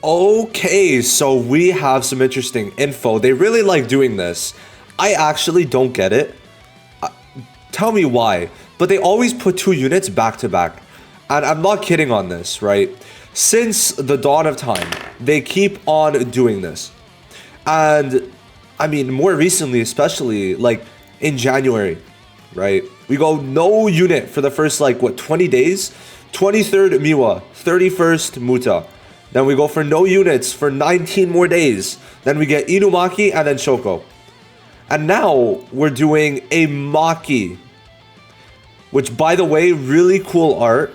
Okay, so we have some interesting info. They really like doing this. I actually don't get it. Uh, Tell me why. But they always put two units back to back. And I'm not kidding on this, right? Since the dawn of time, they keep on doing this. And I mean, more recently, especially like in January, right? We go no unit for the first like what 20 days. 23rd Miwa, 31st Muta. Then we go for no units for 19 more days. Then we get Inumaki and then Shoko. And now we're doing a Maki. Which, by the way, really cool art.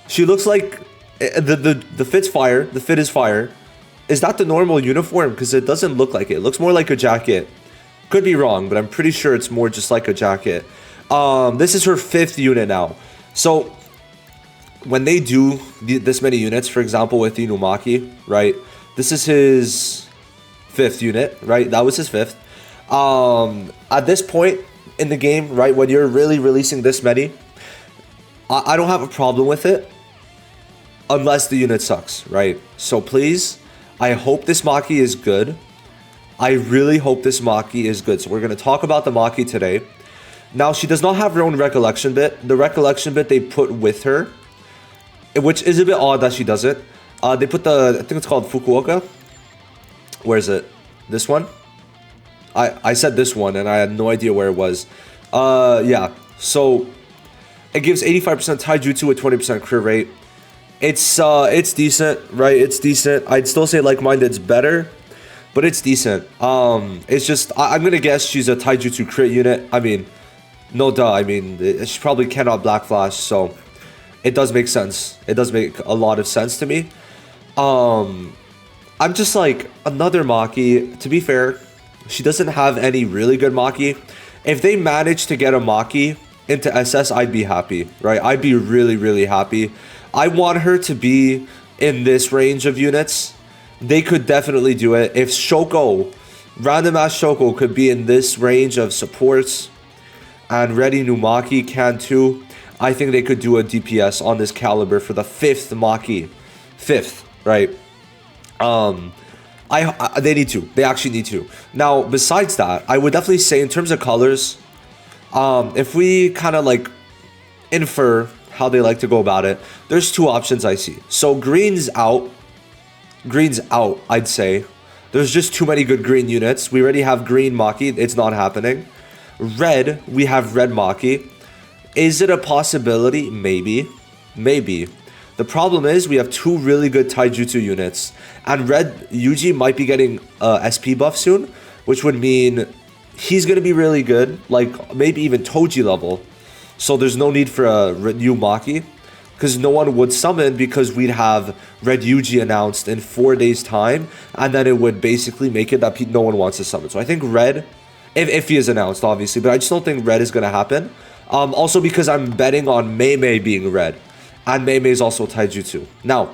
She looks like the fit's fire. The fit is fire. Is that the normal uniform? Because it doesn't look like it. It looks more like a jacket. Could be wrong, but I'm pretty sure it's more just like a jacket. This is her 5th unit now. So when they do this many units, for example, with Inumaki, right? This is his 5th unit, right? That was his 5th. At this point in the game, right, when you're really releasing this many, I don't have a problem with it unless the unit sucks, right? So please, I hope this Maki is good. I really hope this Maki is good. So we're going to talk about the Maki today. Now, she does not have her own recollection bit. The recollection bit they put with her, which is a bit odd that she doesn't. They put the, I think it's called Fukuoka. Where is it? This one? I said this one and I had no idea where it was. Yeah. So it gives 85% taijutsu with 20% crit rate. It's decent, right? It's decent. I'd still say like-minded's better, but it's decent. It's just I'm gonna guess she's a taijutsu crit unit. I mean, no duh. I mean, she probably cannot black flash, so it does make sense. It does make a lot of sense to me. I'm just like another Maki. To be fair, she doesn't have any really good Maki. If they manage to get a Maki into SS, I'd be happy, right? I'd be really, really happy. I want her to be in this range of units. They could definitely do it. If Shoko, random ass Shoko could be in this range of supports and Ready Numaki can too, I think they could do a DPS on this caliber for the 5th Maki. 5th, right? They need to. They actually need to. Now, besides that, I would definitely say in terms of colors, if we kind of like infer how they like to go about it, there's 2 options I see. So green's out. Green's out, I'd say. There's just too many good green units. We already have green Maki. It's not happening. Red, we have red Maki. Is it a possibility? Maybe. Maybe. The problem is we have 2 really good taijutsu units. And red Yuji might be getting SP buff soon, which would mean he's going to be really good. Like maybe even Toji level. So there's no need for a new Maki. Because no one would summon because we'd have Red Yuji announced in 4 days time. And then it would basically make it that no one wants to summon. So I think red, if he is announced obviously. But I just don't think red is going to happen. Also because I'm betting on Mei Mei being red. And Mei Mei is also taijutsu. Now,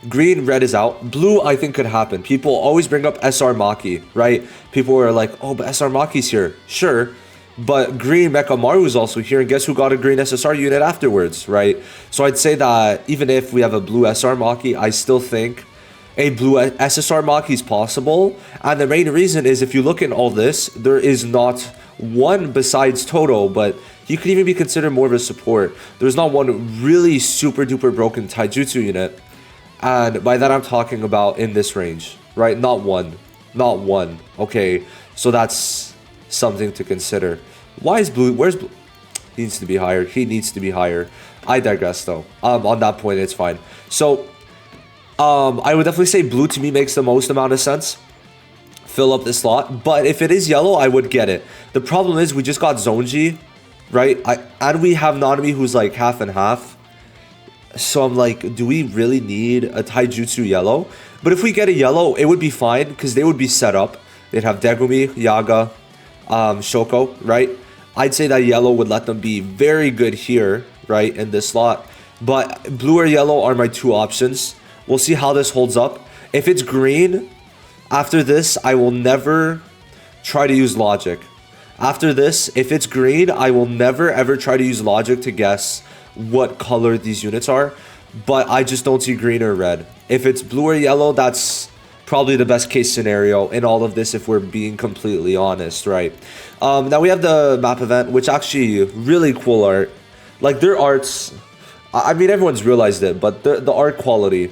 green, red is out. Blue, I think could happen. People always bring up SR Maki, right? People are like, oh, but SR Maki's here. Sure. But green Mekamaru is also here. And guess who got a green SSR unit afterwards, right? So I'd say that even if we have a blue SR Maki, I still think a blue SSR Maki is possible. And the main reason is if you look at all this, there is not one besides Toto, but he could even be considered more of a support. There's not one really super duper broken taijutsu unit. And by that I'm talking about in this range, right? Not one. Not one. Okay, so that's something to consider. Why is blue? Where's blue? He needs to be higher. He needs to be higher. I digress though. On that point, it's fine. So, I would definitely say blue to me makes the most amount of sense. Fill up the slot. But if it is yellow, I would get it. The problem is we just got Zonji, right? And we have Nanami who's like half and half. So I'm like, do we really need a taijutsu yellow? But if we get a yellow, it would be fine because they would be set up. They'd have Degumi, Yaga, Shoko, right? I'd say that yellow would let them be very good here, right, in this slot. But blue or yellow are my 2 options. We'll see how this holds up. If it's green, after this, I will never try to use logic. After this, if it's green, I will never ever try to use logic to guess what color these units are. But I just don't see green or red. If it's blue or yellow, that's probably the best case scenario in all of this, if we're being completely honest, right? Now we have the map event, which actually really cool art. Like their arts, I mean, everyone's realized it, but the art quality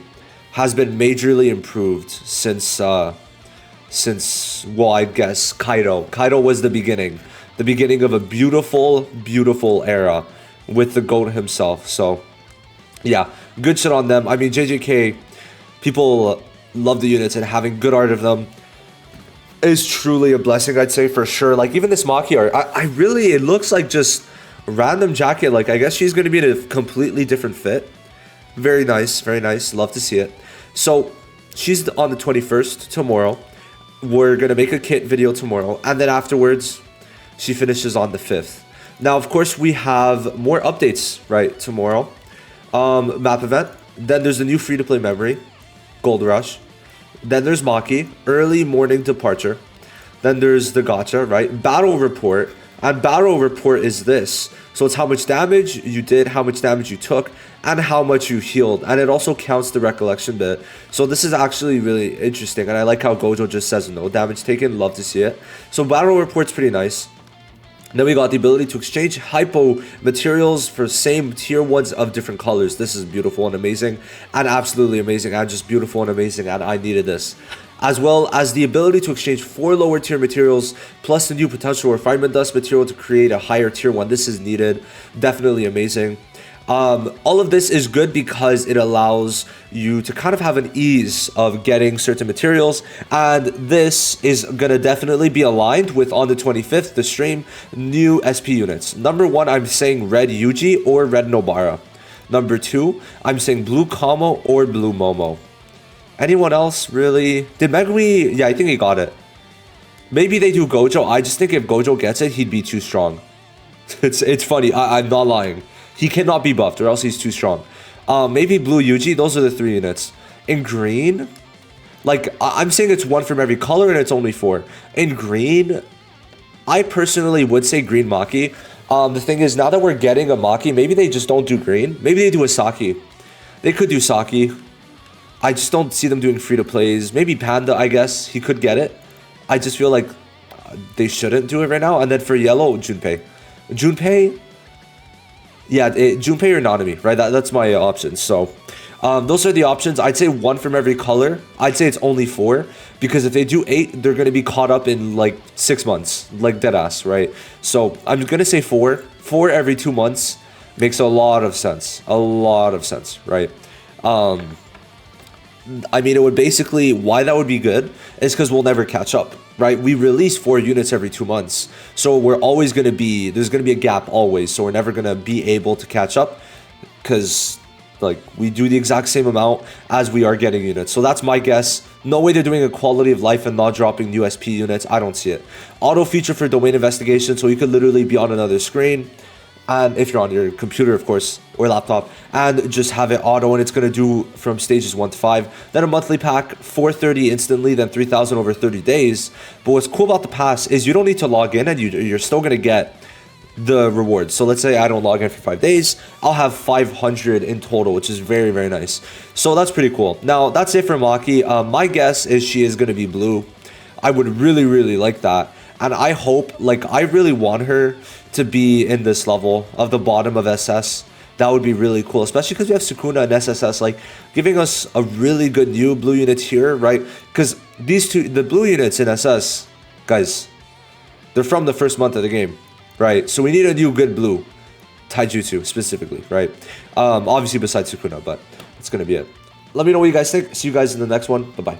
has been majorly improved since well, I guess Kaido was the beginning of a beautiful era with the GOAT himself. So yeah, good shit on them. I mean, JJK, people love the units, and having good art of them is truly a blessing, I'd say, for sure. Like even this Maki art, I really, it looks like just a random jacket. Like I guess she's going to be in a completely different fit. Very nice, very nice. Love to see it. So she's on the 21st tomorrow. We're going to make a kit video tomorrow, and then afterwards she finishes on the 5th. Now, of course, we have more updates, right, tomorrow. Map event. Then there's the new free-to-play memory, Gold Rush. Then there's Maki, early morning departure. Then there's the gacha, right? Battle report. And battle report is this. So it's how much damage you did, how much damage you took, and how much you healed. And it also counts the recollection bit. So this is actually really interesting. And I like how Gojo just says no damage taken. Love to see it. So battle report's pretty nice. Then we got the ability to exchange hypo materials for same tier 1s of different colors. This is beautiful and amazing, and absolutely amazing, and just beautiful and amazing, and I needed this. As well as the ability to exchange 4 lower tier materials, plus the new potential refinement dust material to create a higher tier 1. This is needed. Definitely amazing. All of this is good because it allows you to kind of have an ease of getting certain materials, and this is gonna definitely be aligned with, on the 25th, the stream, new SP units. Number 1, I'm saying red Yuji or red Nobara. Number 2, I'm saying blue Kamo or blue Momo. Anyone else really? Did Megumi? Yeah, I think he got it. Maybe they do Gojo. I just think if Gojo gets it, he'd be too strong. It's funny. I'm not lying. He cannot be buffed, or else he's too strong. Maybe blue Yuji. Those are the 3 units. In green, like I'm saying, it's 1 from every color, and it's only 4. In green, I personally would say green Maki. The thing is, now that we're getting a Maki, maybe they just don't do green. Maybe they do a Saki. They could do Saki. I just don't see them doing free-to-plays. Maybe Panda, I guess. He could get it. I just feel like they shouldn't do it right now. And then for yellow, Junpei. Junpei... Yeah, Junpei or Nanami, right? That's my options. So, those are the options. I'd say 1 from every color. I'd say it's only 4. Because if they do 8, they're going to be caught up in, like, 6 months. Like, deadass, right? So, I'm going to say 4. 4 every 2 months makes a lot of sense. A lot of sense, right? I mean, it would basically, why that would be good is because we'll never catch up, right? We release 4 units every 2 months. So we're always going to be, there's going to be a gap always. So we're never going to be able to catch up because like we do the exact same amount as we are getting units. So that's my guess. No way they're doing a quality of life and not dropping new SP units. I don't see it. Auto feature for domain investigation. So you could literally be on another screen. And if you're on your computer, of course, or laptop, and just have it auto, and it's going to do from stages 1 to 5. Then a monthly pack, 430 instantly, then 3,000 over 30 days. But what's cool about the pass is you don't need to log in, and you're still going to get the rewards. So let's say I don't log in for 5 days, I'll have 500 in total, which is very, very nice. So that's pretty cool. Now, that's it for Maki. My guess is she is going to be blue. I would really, really like that. And I hope, like, I really want her to be in this level of the bottom of SS. That would be really cool, especially because we have Sukuna and SSS, like, giving us a really good new blue unit here, right? Because these two, the blue units in SS, guys, they're from the first month of the game, right? So we need a new good blue, Taijutsu specifically, right? Obviously besides Sukuna, but that's going to be it. Let me know what you guys think. See you guys in the next one. Bye-bye.